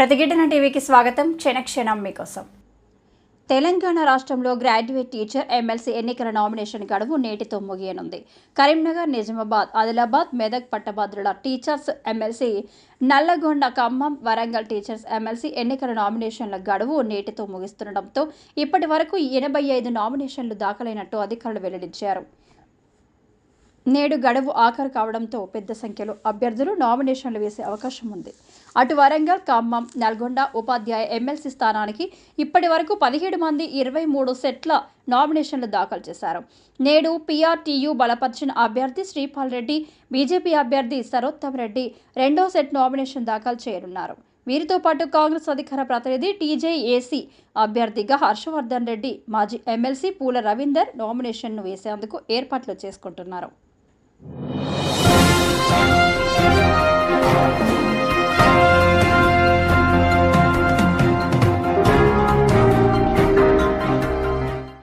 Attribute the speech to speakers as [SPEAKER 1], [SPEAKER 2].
[SPEAKER 1] ప్రతిఘటన టీవీకి స్వాగతం. క్షణక్షణం మీకోసం. తెలంగాణ రాష్ట్రంలో గ్రాడ్యుయేట్ టీచర్ ఎమ్మెల్సీ ఎన్నికల నామినేషన్ గడువు నేటితో ముగియనుంది. కరీంనగర్, నిజామాబాద్, ఆదిలాబాద్, మెదక్ పట్టభద్రుల teachers MLC, Nalgonda, Khammam, Warangal teachers MLC ఎన్నికల నామినేషన్ల గడువు నేటితో ముగుస్తుండటంతో ఇప్పటి వరకు 85 నామినేషన్లు దాఖలైనట్టు అధికారులు వెల్లడించారు. నేడు గడువు ఆఖరు కావడంతో పెద్ద సంఖ్యలో అభ్యర్థులు నామినేషన్లు వేసే అవకాశం ఉంది. అటు వరంగల్, ఖమ్మం, నల్గొండ ఉపాధ్యాయ ఎమ్మెల్సీ స్థానానికి ఇప్పటి వరకు 17 మంది 23 సెట్ల నామినేషన్లు దాఖలు చేశారు. నేడు పీఆర్టీయూ బలపరిచిన అభ్యర్థి శ్రీపాల్ రెడ్డి, బీజేపీ అభ్యర్థి సరోత్తమ్ రెడ్డి రెండో సెట్ నామినేషన్ దాఖలు చేయనున్నారు. వీరితో పాటు కాంగ్రెస్ అధికార ప్రతినిధి టీజేఏసీ అభ్యర్థిగా హర్షవర్ధన్ రెడ్డి, మాజీ ఎమ్మెల్సీ పూల రవీందర్ నామినేషన్ను వేసేందుకు ఏర్పాట్లు చేసుకుంటున్నారు.